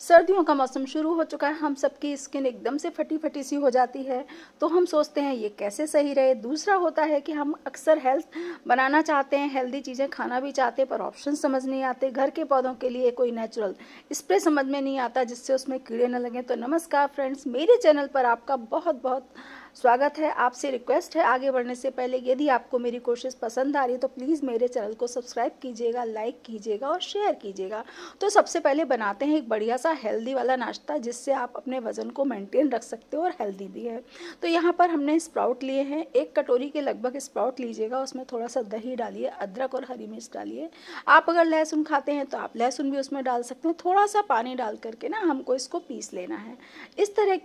सर्दियों का मौसम शुरू हो चुका है। हम सबकी स्किन एकदम से फटी फटी सी हो जाती है, तो हम सोचते हैं ये कैसे सही रहे। दूसरा होता है कि हम अक्सर हेल्थ बनाना चाहते हैं, हेल्दी चीज़ें खाना भी चाहते हैं, पर ऑप्शन समझ नहीं आते। घर के पौधों के लिए कोई नेचुरल स्प्रे समझ में नहीं आता जिससे उसमें कीड़े न लगें। तो नमस्कार फ्रेंड्स, मेरे चैनल पर आपका बहुत बहुत स्वागत है। आपसे रिक्वेस्ट है, आगे बढ़ने से पहले यदि आपको मेरी कोशिश पसंद आ रही है तो प्लीज़ मेरे चैनल को सब्सक्राइब कीजिएगा, लाइक कीजिएगा और शेयर कीजिएगा। तो सबसे पहले बनाते हैं एक बढ़िया सा हेल्दी वाला नाश्ता जिससे आप अपने वज़न को मेंटेन रख सकते हो और हेल्दी भी है। तो यहाँ पर हमने स्प्राउट लिए हैं, 1 कटोरी के लगभग स्प्राउट लीजिएगा। उसमें थोड़ा सा दही डालिए, अदरक और हरी मिर्च डालिए। आप अगर लहसुन खाते हैं तो आप लहसुन भी उसमें डाल सकते हैं। थोड़ा सा पानी डाल करके ना हमको इसको पीस लेना है। इस तरह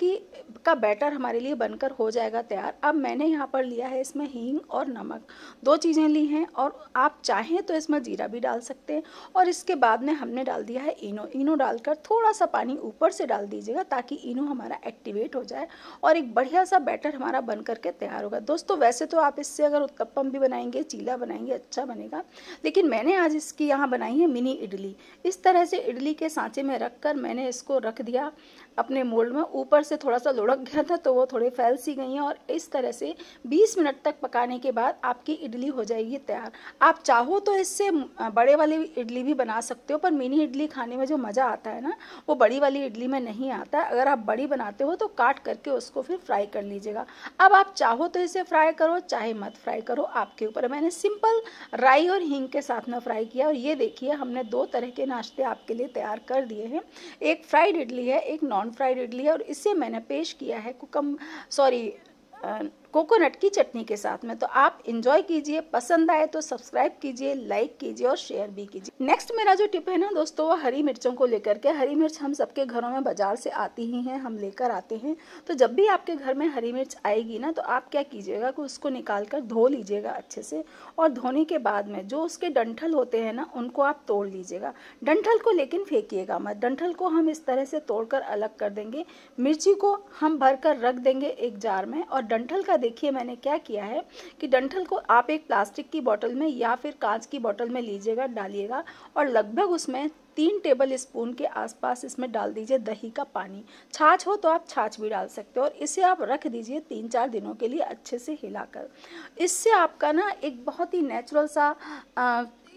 का बैटर हमारे लिए बनकर हो जाएगा तैयार। अब मैंने यहाँ पर लिया है इसमें हींग और नमक, 2 चीज़ें ली हैं, और आप चाहें तो इसमें जीरा भी डाल सकते हैं। और इसके बाद में हमने डाल दिया है इनो डालकर थोड़ा सा पानी ऊपर से डाल दीजिएगा ताकि इनो हमारा एक्टिवेट हो जाए और एक बढ़िया सा बैटर हमारा बन करके तैयार होगा। दोस्तों वैसे तो आप इससे अगर उत्तपम भी बनाएंगे, चीला बनाएंगे, अच्छा बनेगा, लेकिन मैंने आज इसकी यहाँ बनाई है मिनी इडली। इस तरह से इडली के सांचे में रख कर मैंने इसको रख दिया अपने मोल्ड में। ऊपर से थोड़ा सा लुढ़क गया था तो वो थोड़े फैल सी गई हैं, और इस तरह से 20 मिनट तक पकाने के बाद आपकी इडली हो जाएगी तैयार। आप चाहो तो इससे बड़े वाली इडली भी बना सकते हो, पर मिनी इडली खाने में जो मज़ा आता है ना, वो बड़ी वाली इडली में नहीं आता। अगर आप बड़ी बनाते हो तो काट करके उसको फिर फ्राई कर लीजिएगा। अब आप चाहो तो इसे फ्राई करो, चाहे मत फ्राई करो, आपके ऊपर। मैंने सिंपल राई और हींग के साथ में फ्राई किया, और ये देखिए हमने 2 तरह के नाश्ते आपके लिए तैयार कर दिए हैं। एक फ्राइड इडली है, एक नॉन फ्राइड इडली है, और इसे मैंने पेश किया है कोकोनट की चटनी के साथ में। तो आप इंजॉय कीजिए, पसंद आए तो सब्सक्राइब कीजिए, लाइक कीजिए और शेयर भी कीजिए। नेक्स्ट मेरा जो टिप है ना दोस्तों, वो हरी मिर्चों को लेकर के। हरी मिर्च हम सबके घरों में बाजार से आती ही हैं, हम लेकर आते हैं। तो जब भी आपके घर में हरी मिर्च आएगी ना, तो आप क्या कीजिएगा कि उसको निकाल कर धो लीजिएगा अच्छे से, और धोने के बाद में जो उसके डंठल होते हैं ना, उनको आप तोड़ लीजिएगा। डंठल को लेकिन फेंकिएगा मत, डंठल को हम इस तरह से तोड़कर अलग कर देंगे। मिर्ची को हम भर कर रख देंगे एक जार में, और डंठल का देखिए मैंने क्या किया है कि डंठल को आप एक प्लास्टिक की बोतल में या फिर कांच की बोतल में लीजिएगा, डालिएगा, और लगभग उसमें 3 टेबल स्पून के आसपास इसमें डाल दीजिए दही का पानी। छाछ हो तो आप छाछ भी डाल सकते हो, और इसे आप रख दीजिए 3-4 दिनों के लिए अच्छे से हिलाकर। इससे आपका ना एक बहुत ही नेचुरल सा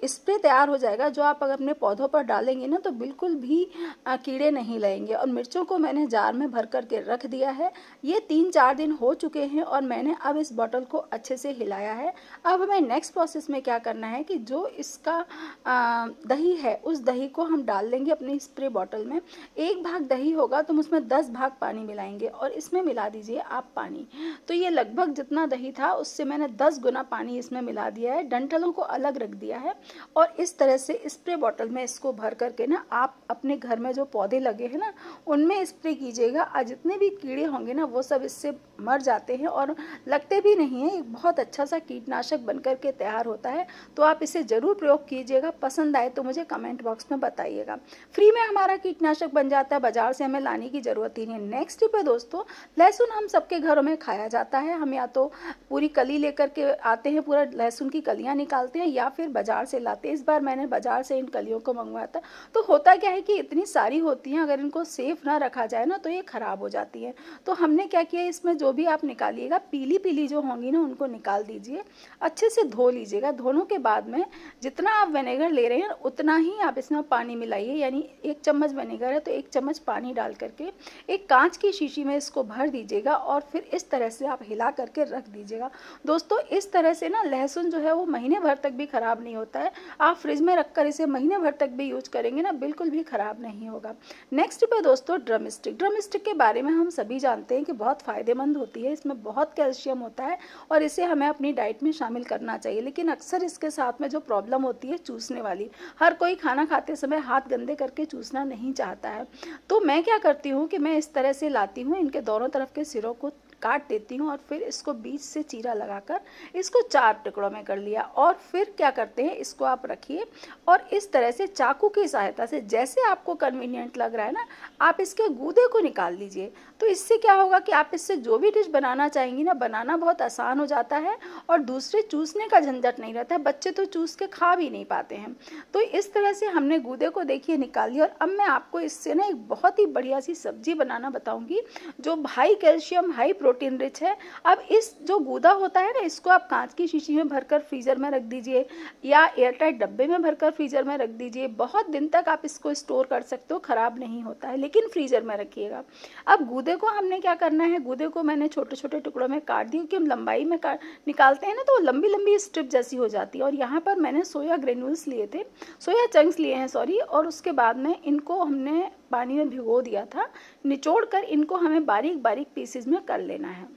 स्प्रे तैयार हो जाएगा, जो आप अगर अपने पौधों पर डालेंगे ना तो बिल्कुल भी कीड़े नहीं लगेंगे। और मिर्चों को मैंने जार में भर करके रख दिया है। ये 3-4 दिन हो चुके हैं, और मैंने अब इस बॉटल को अच्छे से हिलाया है। अब हमें नेक्स्ट प्रोसेस में क्या करना है कि जो इसका दही है, उस दही को हम डाल देंगे अपनी स्प्रे बॉटल में। 1 भाग दही होगा तो हम उसमें 10 भाग पानी मिलाएंगे, और इसमें मिला दीजिए आप पानी। तो ये लगभग जितना दही था उससे मैंने 10 गुना पानी इसमें मिला दिया है। डंठलों को अलग रख दिया है, और इस तरह से स्प्रे बॉटल में इसको भर करके ना आप अपने घर में जो पौधे लगे हैं ना, उनमें स्प्रे कीजिएगा। और जितने भी कीड़े होंगे ना, वो सब इससे मर जाते हैं और लगते भी नहीं है। एक बहुत अच्छा सा कीटनाशक बन करके तैयार होता है। तो आप इसे ज़रूर प्रयोग कीजिएगा। पसंद आए तो मुझे कमेंट बॉक्स में बताइएगा। फ्री में हमारा कीटनाशक बन जाता है, बाजार से हमें लाने की ज़रूरत ही नहीं। नेक्स्ट टिप है दोस्तों, लहसुन हम सबके घरों में खाया जाता है। हम या तो पूरी कली लेकर के आते हैं, पूरा लहसुन की कलियाँ निकालते हैं, या फिर बाजार से लाते हैं। इस बार मैंने बाजार से इन कलियों को मंगवाया था। तो होता क्या है कि इतनी सारी होती हैं, अगर इनको सेफ ना रखा जाए ना तो ये खराब हो जाती हैं। तो हमने क्या किया, इसमें जो भी आप निकालिएगा, पीली पीली जो होंगी ना, उनको निकाल दीजिए, अच्छे से धो लीजिएगा। धोने के बाद में जितना आप विनेगर ले रहे हैं उतना ही आप इसमें पानी मिलाइए। यानी 1 चम्मच विनेगर है तो 1 चम्मच पानी डाल करके एक कांच की शीशी में इसको भर दीजिएगा, और फिर इस तरह से आप हिला करके रख दीजिएगा। दोस्तों इस तरह से ना लहसुन जो है वो महीने भर तक भी खराब नहीं होता है। आप फ्रिज में रखकर इसे महीने भर तक भी यूज करेंगे ना, बिल्कुल भी खराब नहीं होगा। नेक्स्ट पे दोस्तों ड्रम स्टिक। ड्रम स्टिक के बारे में हम सभी जानते हैं कि बहुत फ़ायदेमंद होती है। इसमें बहुत कैल्शियम होता है, और इसे हमें अपनी डाइट में शामिल करना चाहिए। लेकिन अक्सर इसके साथ में जो प्रॉब्लम होती है चूसने वाली, हर कोई खाना खाते समय हाथ गंदे करके चूसना नहीं चाहता है। तो मैं क्या करती हूँ कि मैं इस तरह से लाती हूँ, इनके दोनों तरफ के सिरों को काट देती हूँ और फिर इसको बीच से चीरा लगाकर इसको 4 टुकड़ों में कर लिया। और फिर क्या करते हैं, इसको आप रखिए और इस तरह से चाकू की सहायता से जैसे आपको कन्वीनियंट लग रहा है ना, आप इसके गूदे को निकाल लीजिए। तो इससे क्या होगा कि आप इससे जो भी डिश बनाना चाहेंगी ना, बनाना बहुत आसान हो जाता है और दूसरे चूसने का झंझट नहीं रहता है। बच्चे तो चूस के खा भी नहीं पाते हैं। तो इस तरह से हमने गूदे को देखिए निकाल लिया। और अब मैं आपको इससे ना एक बहुत ही बढ़िया सी सब्जी बनाना बताऊंगी जो high calcium high protein rich है। अब इस जो गूदा होता है ना, इसको आप कांच की शीशी में भरकर फ्रीजर में रख दीजिए या एयरटाइट डब्बे में भरकर फ्रीजर में रख दीजिए। बहुत दिन तक आप इसको स्टोर कर सकते हो, खराब नहीं होता है, लेकिन फ्रीजर में रखिएगा। अब गूदे को हमने क्या करना है, गूदे को मैंने छोटे छोटे टुकड़ों में काट दिया क्योंकि हम लंबाई में निकालते हैं ना, तो लंबी लंबी स्ट्रिप जैसी हो जाती है। और यहाँ पर मैंने सोया ग्रेन्यूल्स लिए थे, सोया चंक्स लिए हैं सॉरी। और उसके बाद में इनको हमने पानी में भिगो दिया था। निचोड़ कर इनको हमें बारीक बारीक पीसेज में कर लेना है।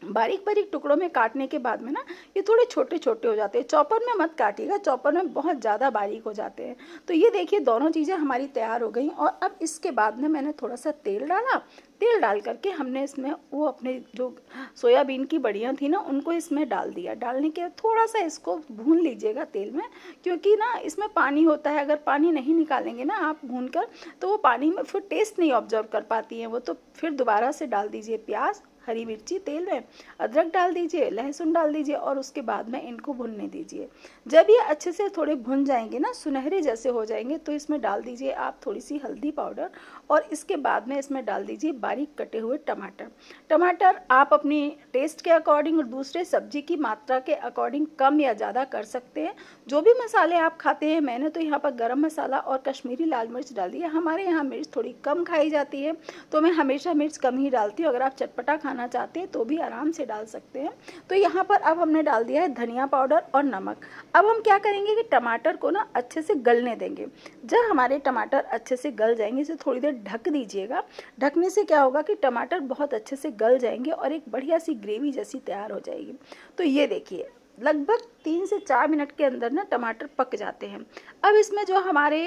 बारीक बारीक टुकड़ों में काटने के बाद में ना ये थोड़े छोटे छोटे हो जाते हैं। चॉपर में मत काटिएगा, चॉपर में बहुत ज़्यादा बारीक हो जाते हैं। तो ये देखिए दोनों चीज़ें हमारी तैयार हो गई। और अब इसके बाद में मैंने थोड़ा सा तेल डाला। तेल डाल करके हमने इसमें वो अपने जो सोयाबीन की बड़ियाँ थी ना, उनको इसमें डाल दिया। डालने के थोड़ा सा इसको भून लीजिएगा तेल में, क्योंकि ना इसमें पानी होता है। अगर पानी नहीं निकालेंगे ना आप भून कर, तो वो पानी में फिर टेस्ट नहीं ऑब्जर्व कर पाती हैं वो। तो फिर दोबारा से डाल दीजिए प्याज, हरी मिर्ची तेल में, अदरक डाल दीजिए, लहसुन डाल दीजिए और उसके बाद में इनको भुनने दीजिए। जब ये अच्छे से थोड़े भुन जाएंगे ना, सुनहरे जैसे हो जाएंगे, तो इसमें डाल दीजिए आप थोड़ी सी हल्दी पाउडर और इसके बाद में इसमें डाल दीजिए बारीक कटे हुए टमाटर। टमाटर आप अपनी टेस्ट के अकॉर्डिंग और दूसरे सब्जी की मात्रा के अकॉर्डिंग कम या ज़्यादा कर सकते हैं। जो भी मसाले आप खाते हैं, मैंने तो यहाँ पर गरम मसाला और कश्मीरी लाल मिर्च डाल दी है। हमारे यहाँ मिर्च थोड़ी कम खाई जाती है, तो मैं हमेशा मिर्च कम ही डालती हूँ। अगर आप चटपटा खाना चाहते हैं तो भी आराम से डाल सकते हैं। तो यहाँ पर अब हमने डाल दिया है धनिया पाउडर और नमक। अब हम क्या करेंगे कि टमाटर को ना अच्छे से गलने देंगे। जब हमारे टमाटर अच्छे से गल जाएंगे, इसे थोड़ी देर ढक दीजिएगा। ढकने से क्या होगा कि टमाटर बहुत अच्छे से गल जाएंगे और एक बढ़िया सी ग्रेवी जैसी तैयार हो जाएगी। तो ये देखिए लगभग 3 से 4 मिनट के अंदर ना टमाटर पक जाते हैं। अब इसमें जो हमारे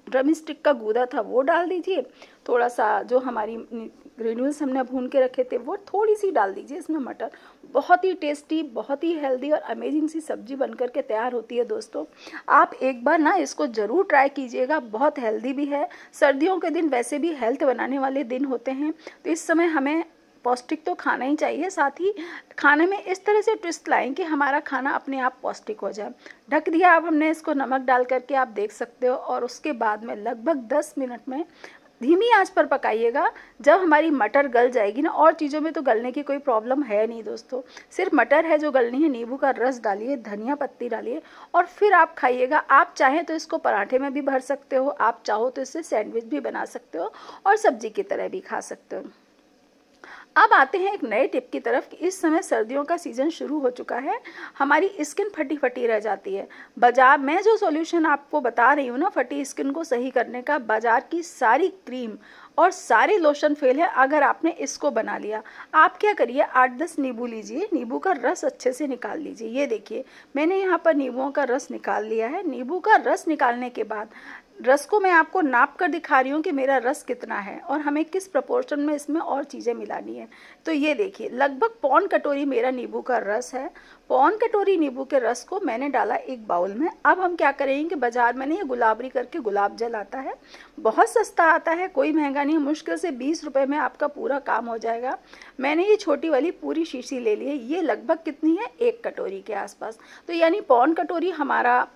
ड्रम स्टिक का गूदा था वो डाल दीजिए। थोड़ा सा जो हमारी ग्रेन्यूल्स हमने भून के रखे थे वो थोड़ी सी डाल दीजिए इसमें मटर। बहुत ही टेस्टी, बहुत ही हेल्दी और अमेजिंग सी सब्जी बनकर के तैयार होती है दोस्तों। आप एक बार ना इसको ज़रूर ट्राई कीजिएगा। बहुत हेल्दी भी है। सर्दियों के दिन वैसे भी हेल्थ बनाने वाले दिन होते हैं, तो इस समय हमें पौष्टिक तो खाना ही चाहिए। साथ ही खाने में इस तरह से ट्विस्ट लाएं कि हमारा खाना अपने आप पौष्टिक हो जाए। ढक दिया अब हमने इसको, नमक डाल करके आप देख सकते हो। और उसके बाद में लगभग 10 मिनट में धीमी आंच पर पकाइएगा। जब हमारी मटर गल जाएगी ना, और चीज़ों में तो गलने की कोई प्रॉब्लम है नहीं दोस्तों, सिर्फ मटर है जो गलनी है। नींबू का रस डालिए, धनिया पत्ती डालिए और फिर आप खाइएगा। आप चाहें तो इसको पराठे में भी भर सकते हो, आप चाहो तो इससे सैंडविच भी बना सकते हो और सब्जी की तरह भी खा सकते हो। अब आते हैं एक नए टिप की तरफ कि इस समय सर्दियों का सीज़न शुरू हो चुका है, हमारी स्किन फटी फटी रह जाती है। बाजार में जो सॉल्यूशन आपको बता रही हूँ ना फटी स्किन को सही करने का, बाजार की सारी क्रीम और सारे लोशन फेल है अगर आपने इसको बना लिया। आप क्या करिए, 8-10 नींबू लीजिए, नींबू का रस अच्छे से निकाल लीजिए। ये देखिए मैंने यहाँ पर नींबुओं का रस निकाल लिया है। नींबू का रस निकालने के बाद रस को मैं आपको नाप कर दिखा रही हूँ कि मेरा रस कितना है और हमें किस प्रपोर्शन में इसमें और चीज़ें मिलानी है। तो ये देखिए लगभग 1.25 कटोरी मेरा नींबू का रस है। 1.25 कटोरी नींबू के रस को मैंने डाला एक बाउल में। अब हम क्या करेंगे कि बाजार में नहीं, ये गुलाबरी करके गुलाब जल आता है, बहुत सस्ता आता है, कोई महंगा नहीं, मुश्किल से 20 रुपये में आपका पूरा काम हो जाएगा। मैंने ये छोटी वाली पूरी शीशी ले ली है। ये लगभग कितनी है, 1 कटोरी के आसपास। तो यानी 1.25 कटोरी हमारा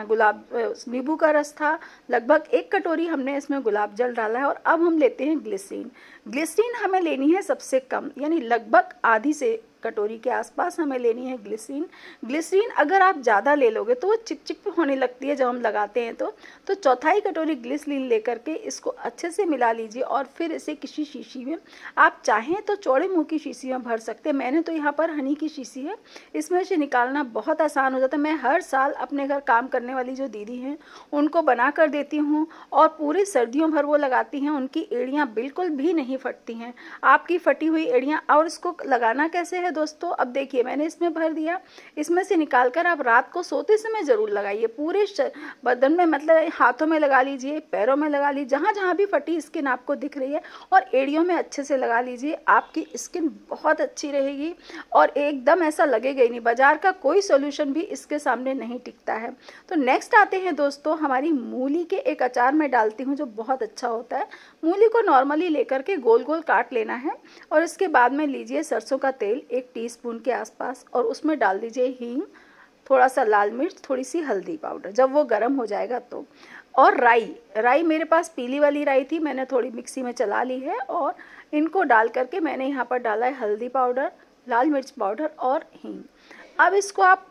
गुलाब नींबू का रस था, लगभग 1 कटोरी हमने इसमें गुलाब जल डाला है। और अब हम लेते हैं ग्लिसरीन। ग्लिसरीन हमें लेनी है सबसे कम, यानी लगभग आधी से कटोरी के आसपास हमें लेनी है ग्लिसरीन। ग्लिसरीन अगर आप ज़्यादा ले लोगे तो वो चिपचिप होने लगती है जब हम लगाते हैं तो 1/4 कटोरी ग्लिसरीन लेकर के इसको अच्छे से मिला लीजिए और फिर इसे किसी शीशी में, आप चाहें तो चौड़े मुंह की शीशी में भर सकते हैं। मैंने तो यहाँ पर हनी की शीशी है, इसमें से निकालना बहुत आसान हो जाता है। मैं हर साल अपने घर काम करने वाली जो दीदी हैं उनको बना कर देती हूँ और पूरे सर्दियों भर वो लगाती हैं। उनकी एड़ियाँ बिल्कुल भी नहीं फटती हैं, आपकी फटी हुई एड़ियाँ। और इसको लगाना कैसे है है दोस्तों। अब देखिए मैंने इसमें भर दिया, इसमें से निकालकर आप रात को सोते समय ज़रूर लगाइए। पूरे बदन में, मतलब हाथों में लगा लीजिए, पैरों में लगा लीजिए, जहाँ जहाँ भी फटी स्किन आपको दिख रही है, और एड़ियों में अच्छे से लगा लीजिए। आपकी स्किन बहुत अच्छी रहेगी और एकदम ऐसा लगेगा ही नहीं। बाजार का कोई सोल्यूशन भी इसके सामने नहीं टिकता है। तो नेक्स्ट आते हैं दोस्तों, हमारी मूली के एक अचार मैं डालती हूँ जो बहुत अच्छा होता है। मूली को नॉर्मली लेकर के गोल गोल काट लेना है और इसके बाद में लीजिए सरसों का तेल 1 टीस्पून के आसपास, और उसमें डाल दीजिए हींग, थोड़ा सा लाल मिर्च, थोड़ी सी हल्दी पाउडर जब वो गर्म हो जाएगा तो। और राई मेरे पास पीली वाली राई थी, मैंने थोड़ी मिक्सी में चला ली है, और इनको डाल करके मैंने यहाँ पर डाला है हल्दी पाउडर, लाल मिर्च पाउडर और हींग। अब इसको आप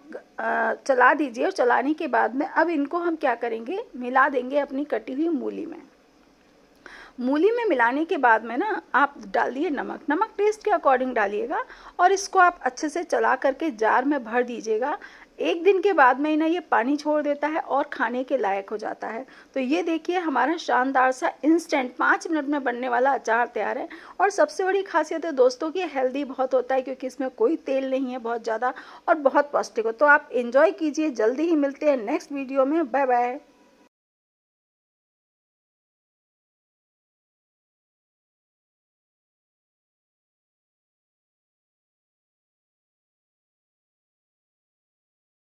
चला दीजिए, और चलाने के बाद में अब इनको हम क्या करेंगे, मिला देंगे अपनी कटी हुई मूली में। मूली में मिलाने के बाद में ना आप डाल दिए नमक, नमक टेस्ट के अकॉर्डिंग डालिएगा, और इसको आप अच्छे से चला करके जार में भर दीजिएगा। 1 दिन के बाद में ना ये पानी छोड़ देता है और खाने के लायक हो जाता है। तो ये देखिए हमारा शानदार सा इंस्टेंट 5 मिनट में बनने वाला अचार तैयार है। और सबसे बड़ी खासियत है दोस्तों कि हेल्दी बहुत होता है, क्योंकि इसमें कोई तेल नहीं है बहुत ज़्यादा, और बहुत पौष्टिक हो। तो आप एंजॉय कीजिए। जल्दी ही मिलते हैं नेक्स्ट वीडियो में। Bye bye.